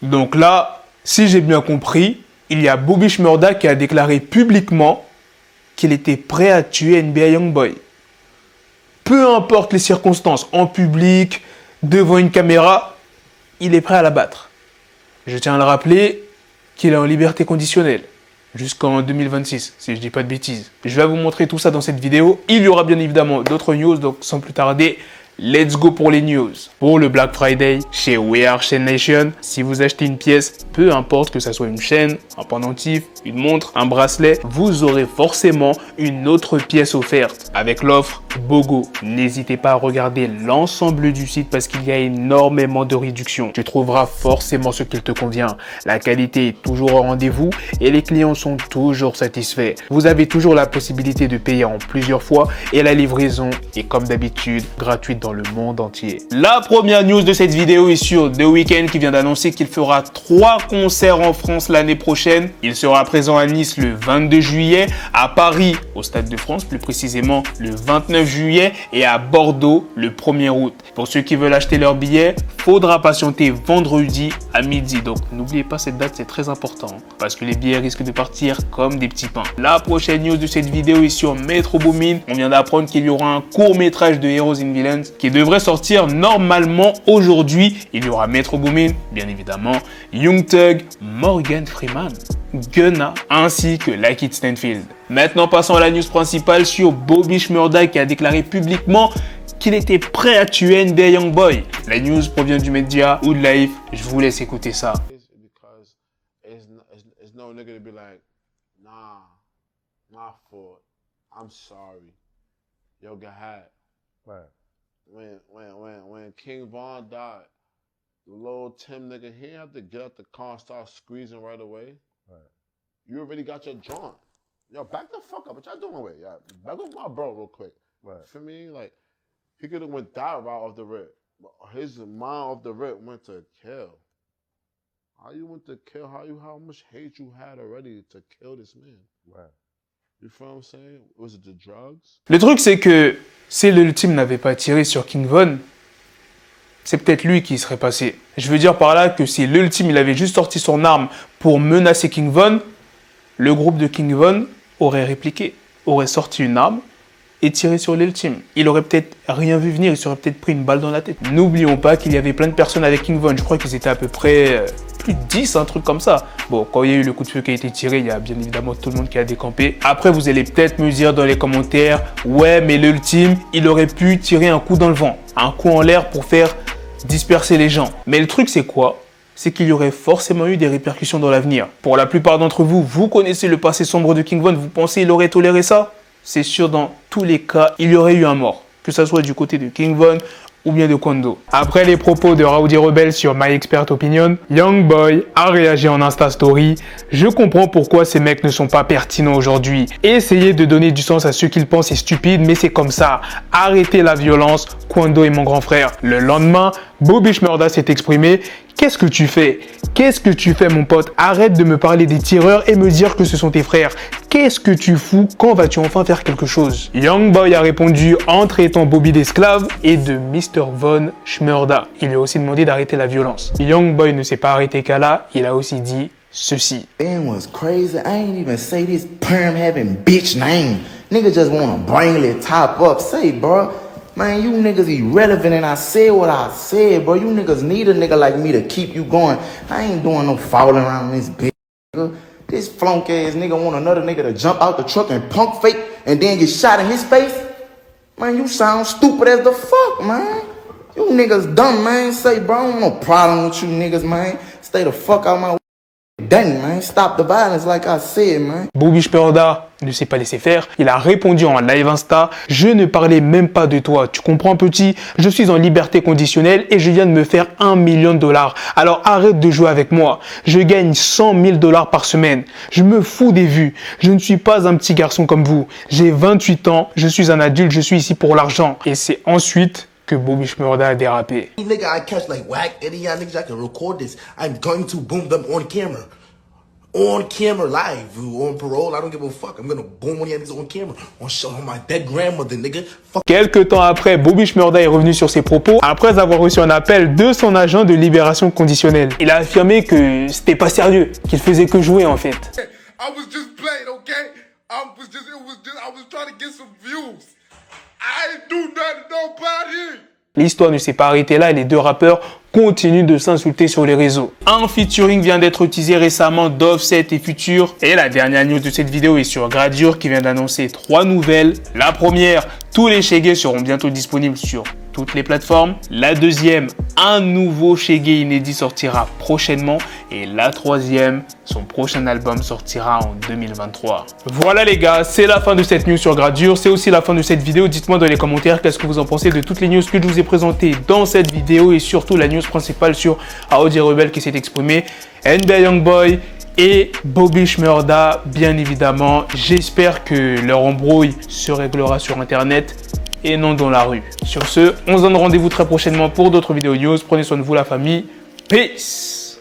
Donc là, si j'ai bien compris, il y a Bobby Shmurda qui a déclaré publiquement qu'il était prêt à tuer NBA Youngboy. Peu importe les circonstances, en public, devant une caméra, il est prêt à l'abattre. Je tiens à le rappeler qu'il est en liberté conditionnelle jusqu'en 2026, si je dis pas de bêtises. Je vais vous montrer tout ça dans cette vidéo. Il y aura bien évidemment d'autres news, donc sans plus tarder, let's go pour les news. Pour le Black Friday, chez We Are Chain Nation, si vous achetez une pièce, peu importe que ça soit une chaîne, un pendentif, une montre, un bracelet, vous aurez forcément une autre pièce offerte avec l'offre BOGO. N'hésitez pas à regarder l'ensemble du site parce qu'il y a énormément de réductions. Tu trouveras forcément ce qu'il te convient. La qualité est toujours au rendez-vous et les clients sont toujours satisfaits. Vous avez toujours la possibilité de payer en plusieurs fois et la livraison est comme d'habitude gratuite dans le monde entier. La première news de cette vidéo est sur The Weeknd qui vient d'annoncer qu'il fera 3 concerts en France l'année prochaine. Il sera présent à Nice le 22 juillet, à Paris au Stade de France plus précisément le 29 juillet et à Bordeaux le 1er août. Pour ceux qui veulent acheter leurs billets, faudra patienter vendredi à midi. Donc n'oubliez pas cette date, c'est très important parce que les billets risquent de partir comme des petits pains. La prochaine news de cette vidéo est sur Metro Boomin. On vient d'apprendre qu'il y aura un court métrage de Heroes and Villains qui devrait sortir normalement aujourd'hui. Il y aura Metro Boomin, bien évidemment, Young Thug, Morgan Freeman, Gunna ainsi que Lakeith Stanfield. Maintenant passons à la news principale sur Bobby Shmurda qui a déclaré publiquement qu'il était prêt à tuer NBA Youngboy. La news provient du média Hood Life. Je vous laisse écouter ça. It's no nigga to be like, nah, my fault. I'm sorry. Yo, go ahead. Right. When King Von died, the little Tim nigga, he had to get out the car and start squeezing right away. Right. You already got your joint. Yo, back the fuck up. What y'all doing with? Yeah, back up my bro real quick. Right. For me, like, he could have went that route off the rip. His mind off the rip went to kill. How you went to kill? How much hate you had already to kill this man? Right. You feel what I'm saying? Was it the drugs? Le truc c'est que si l'ultime n'avait pas tiré sur King Von, c'est peut-être lui qui y serait passé. Je veux dire par là que si l'ultime il avait juste sorti son arme pour menacer King Von, le groupe de King Von aurait répliqué, aurait sorti une arme et tiré sur l'ultime. Il aurait peut-être rien vu venir, il serait peut-être pris une balle dans la tête. N'oublions pas qu'il y avait plein de personnes avec King Von. Je crois qu'ils étaient à peu près plus de 10, un truc comme ça. Bon, quand il y a eu le coup de feu qui a été tiré, il y a bien évidemment tout le monde qui a décampé. Après, vous allez peut-être me dire dans les commentaires, ouais, mais l'ultime, il aurait pu tirer un coup dans le vent, un coup en l'air pour faire disperser les gens. Mais le truc, c'est quoi? C'est qu'il y aurait forcément eu des répercussions dans l'avenir. Pour la plupart d'entre vous, vous connaissez le passé sombre de King Von, vous pensez qu'il aurait toléré ça? C'est sûr, dans tous les cas, il y aurait eu un mort. Que ce soit du côté de King Von ou bien de Quando. Après les propos de Rowdy Rebel sur My Expert Opinion, Youngboy a réagi en Insta Story. Je comprends pourquoi ces mecs ne sont pas pertinents aujourd'hui. Essayez de donner du sens à ce qu'ils pensent est stupide, mais c'est comme ça. Arrêtez la violence, Quando est mon grand frère. Le lendemain, Bobby Shmurda s'est exprimé. Qu'est-ce que tu fais? Qu'est-ce que tu fais mon pote? Arrête de me parler des tireurs et me dire que ce sont tes frères. Qu'est-ce que tu fous? Quand vas-tu enfin faire quelque chose? Youngboy a répondu en traitant Bobby d'esclave et de Mr. Von Shmurda. Il lui a aussi demandé d'arrêter la violence. Youngboy ne s'est pas arrêté qu'à là, il a aussi dit ceci. Man was crazy. I ain't even say this perm having bitch name. Nigga just wanna bring it top up. Say, bro. Man, you niggas irrelevant and I said what I said, bro. You niggas need a nigga like me to keep you going. I ain't doing no falling around this bitch, nigga. This flunk ass nigga want another nigga to jump out the truck and punk fake and then get shot in his face? Man, you sound stupid as the fuck, man. You niggas dumb, man. Say, bro, I don't want no problem with you niggas, man. Stay the fuck out my way. Dang, man. Stop the violence like I said, man. Bobby Shmurda ne s'est pas laissé faire. Il a répondu en live Insta. Je ne parlais même pas de toi. Tu comprends, petit? Je suis en liberté conditionnelle et je viens de me faire $1 million. Alors arrête de jouer avec moi. Je gagne $100 000 par semaine. Je me fous des vues. Je ne suis pas un petit garçon comme vous. J'ai 28 ans. Je suis un adulte. Je suis ici pour l'argent. Et c'est ensuite que Bobby Shmurda a dérapé. Nigga, I catch like whack any y'all niggas. I can record this. I'm going to boom them on camera. on camera live, on parole. I don't give a fuck. I'm gonna boom one of these on camera, on show my dead grandmother, nigga. Fuck. Quelques temps après, Bobby Shmurda est revenu sur ses propos après avoir reçu un appel de son agent de libération conditionnelle. Il a affirmé que c'était pas sérieux, qu'il faisait que jouer en fait. I was just playing, okay? I was trying to get some views. I ain't do nothing to nobody. L'histoire ne s'est pas arrêtée là et les deux rappeurs continuent de s'insulter sur les réseaux. Un featuring vient d'être teasé récemment d'Offset et Future. Et la dernière news de cette vidéo est sur Gradure qui vient d'annoncer 3 nouvelles. La première, tous les Shaggy seront bientôt disponibles sur toutes les plateformes. La deuxième, un nouveau Shaggy inédit sortira prochainement. Et la troisième, son prochain album sortira en 2023. Voilà les gars, c'est la fin de cette news sur Gradure. C'est aussi la fin de cette vidéo. Dites-moi dans les commentaires qu'est-ce que vous en pensez de toutes les news que je vous ai présentées dans cette vidéo. Et surtout la news principale sur Audi Rebel qui s'est exprimé, NBA Youngboy et Bobby Shmurda bien évidemment. J'espère que leur embrouille se réglera sur internet et non dans la rue. Sur ce, on se donne rendez-vous très prochainement pour d'autres vidéos news. Prenez soin de vous la famille. Peace.